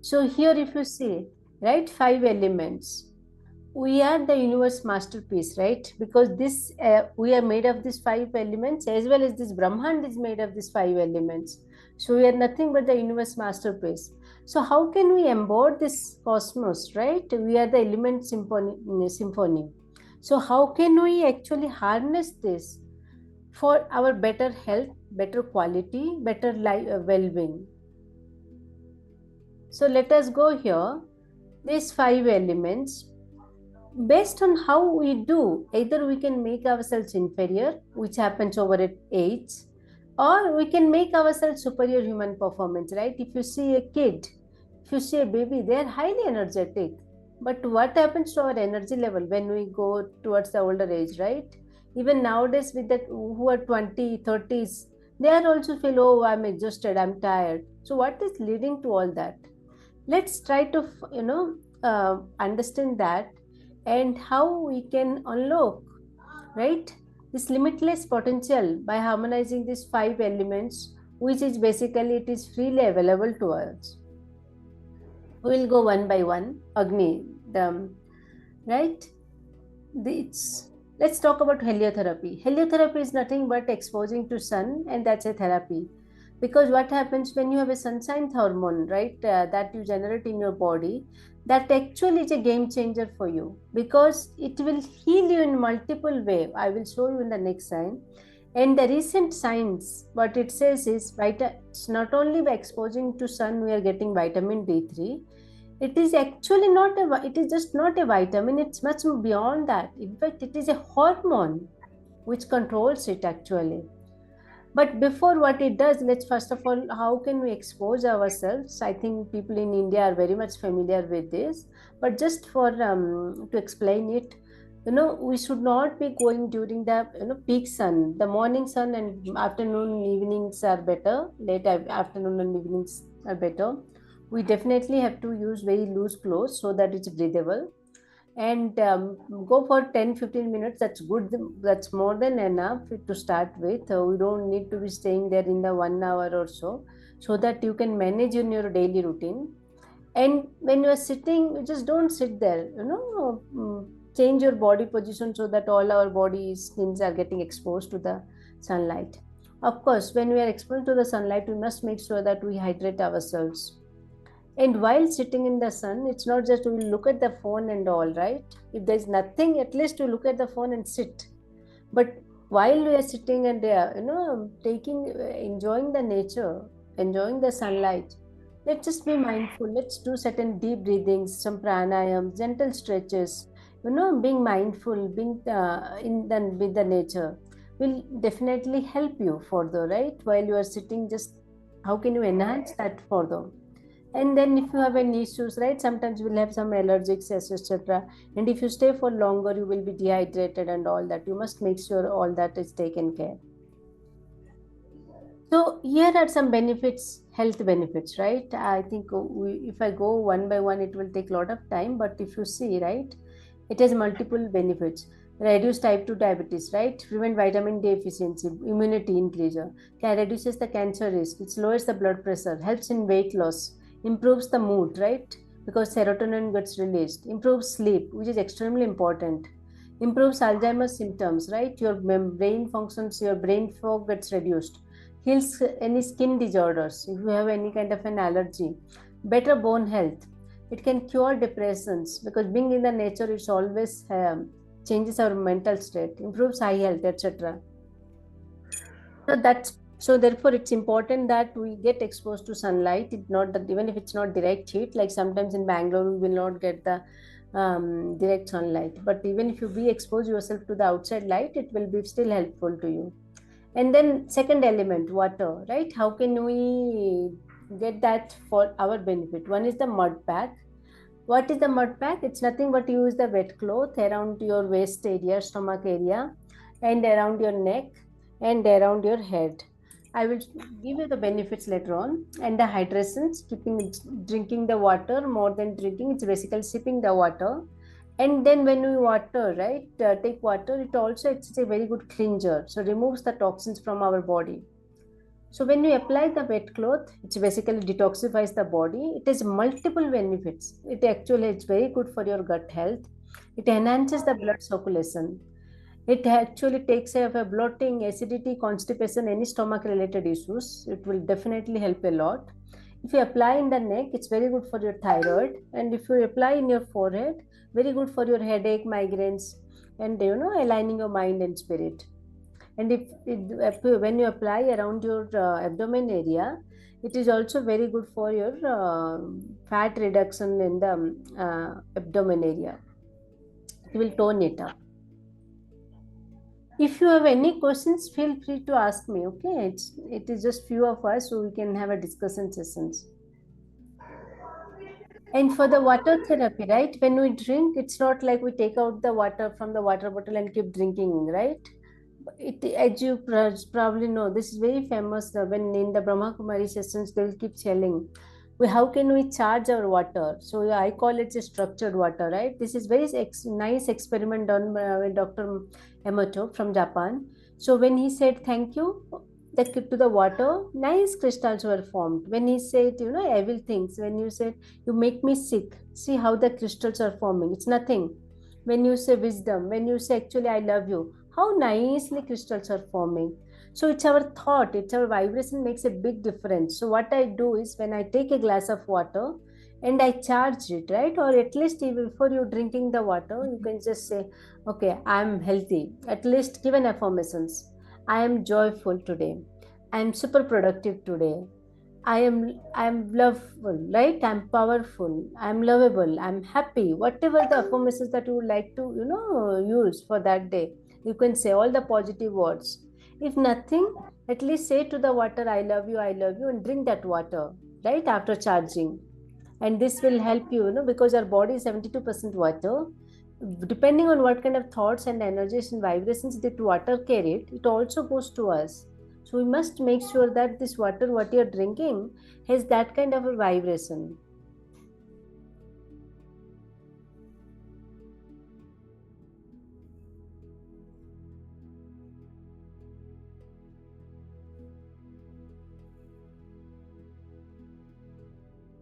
So here if you see, right, 5 elements, we are the universe masterpiece, right? Because this we are made of these 5 elements, as well as this Brahmand is made of these 5 elements. So we are nothing but the universe masterpiece. So how can we embody this cosmos, right? We are the element symphony. So how can we actually harness this for our better health, better quality, better life, well-being? So let us go here. These 5 elements, based on how we do, either we can make ourselves inferior, which happens over at age, or we can make ourselves superior human performance, right? If you see a kid, if you see a baby, they are highly energetic. But what happens to our energy level when we go towards the older age, right? Even nowadays, with the who are 20, 30s, they are also feel, oh, I'm exhausted, I'm tired. So, what is leading to all that? Let's try to understand that, and how we can unlock, right, this limitless potential by harmonizing these 5 elements, which is basically it is freely available to us. We'll go one by one. Agni, the right, it's let's talk about heliotherapy. Heliotherapy is nothing but exposing to sun, and that's a therapy. Because what happens when you have a sunshine hormone, right, that you generate in your body, that actually is a game changer for you, because it will heal you in multiple way. I will show you in the next sign. And the recent science, what it says is, it's not only by exposing to sun we are getting vitamin D3. It is actually not it is just not a vitamin, it's much beyond that. In fact, it is a hormone which controls it actually. But before what it does, let's first of all, how can we expose ourselves? I think people in India are very much familiar with this. But just for to explain it, we should not be going during the peak sun. The morning sun and afternoon, evenings are better. Late afternoon and evenings are better. We definitely have to use very loose clothes so that it's breathable, and go for 10-15 minutes. That's good, that's more than enough to start with. We don't need to be staying there in the 1 hour or so that you can manage in your daily routine. And when you are sitting, you just don't sit there, change your body position so that all our body skins are getting exposed to the sunlight. Of course, when we are exposed to the sunlight, we must make sure that we hydrate ourselves. And while sitting in the sun, it's not just we look at the phone and all, right? If there's nothing, at least you look at the phone and sit. But while we are sitting and enjoying the nature, enjoying the sunlight, let's just be mindful. Let's do certain deep breathings, some pranayams, gentle stretches. Being mindful, being in the with the nature will definitely help you further, right? While you are sitting, just how can you enhance that further? And then if you have any issues, right, sometimes you will have some allergics, etc. And if you stay for longer, you will be dehydrated and all that. You must make sure all that is taken care. So here are some benefits, health benefits, right? I think if I go one by one, it will take a lot of time. But if you see, right, it has multiple benefits. Reduce type 2 diabetes, right? Prevent vitamin D deficiency, immunity increaser, reduces the cancer risk, it lowers the blood pressure, helps in weight loss, improves the mood, right? Because serotonin gets released, improves sleep, which is extremely important, improves Alzheimer's symptoms, right? Your brain functions, your brain fog gets reduced, heals any skin disorders if you have any kind of an allergy, better bone health. It can cure depressions, because being in the nature, it's always changes our mental state, improves eye health, etc. So therefore it's important that we get exposed to sunlight. It not that even if it's not direct heat, like sometimes in Bangalore we will not get the direct sunlight, but even if you be expose yourself to the outside light, it will be still helpful to you. And then second element, water, right? How can we get that for our benefit? One is the mud pack. What is the mud pack? It's nothing but you use the wet cloth around your waist area, stomach area, and around your neck and around your head. I will give you the benefits later on. And the hydrations, drinking the water more than drinking, it's basically sipping the water. And then when we water, right, take water, it's a very good cleanser. So removes the toxins from our body. So when you apply the wet cloth, it basically detoxifies the body. It has multiple benefits. It actually is very good for your gut health. It enhances the blood circulation. It actually takes care of a bloating, acidity, constipation, any stomach related issues. It will definitely help a lot. If you apply in the neck, it's very good for your thyroid. And if you apply in your forehead, very good for your headache, migraines, and aligning your mind and spirit. And when you apply around your abdomen area, it is also very good for your fat reduction in the abdomen area. It will tone it up. If you have any questions, feel free to ask me. Okay, it is just few of us, so we can have a discussion sessions. And for the water therapy, right? When we drink, it's not like we take out the water from the water bottle and keep drinking, right? As you probably know, this is very famous. When in the Brahma Kumari sessions, they will keep telling, how can we charge our water? So I call it a structured water, right? This is very nice experiment done by Dr. Emoto from Japan. So when he said thank you, to the water, nice crystals were formed. When he said, evil things, when you said, you make me sick, see how the crystals are forming. It's nothing. When you say wisdom, when you say actually I love you, how nicely crystals are forming. So it's our thought, it's our vibration makes a big difference. So what I do is when I take a glass of water and I charge it, right? Or at least even before you drinking the water, you can just say, okay, I'm healthy. At least give an affirmations. I am joyful today. I am super productive today. I am loveful, right? I'm powerful. I'm lovable. I'm happy. Whatever the affirmations that you would like to, use for that day, you can say all the positive words. If nothing, at least say to the water, I love you, and drink that water, right? After charging. And this will help you, because our body is 72% water. Depending on what kind of thoughts and energies and vibrations that water carried, it also goes to us. So we must make sure that this water, what you're drinking, has that kind of a vibration.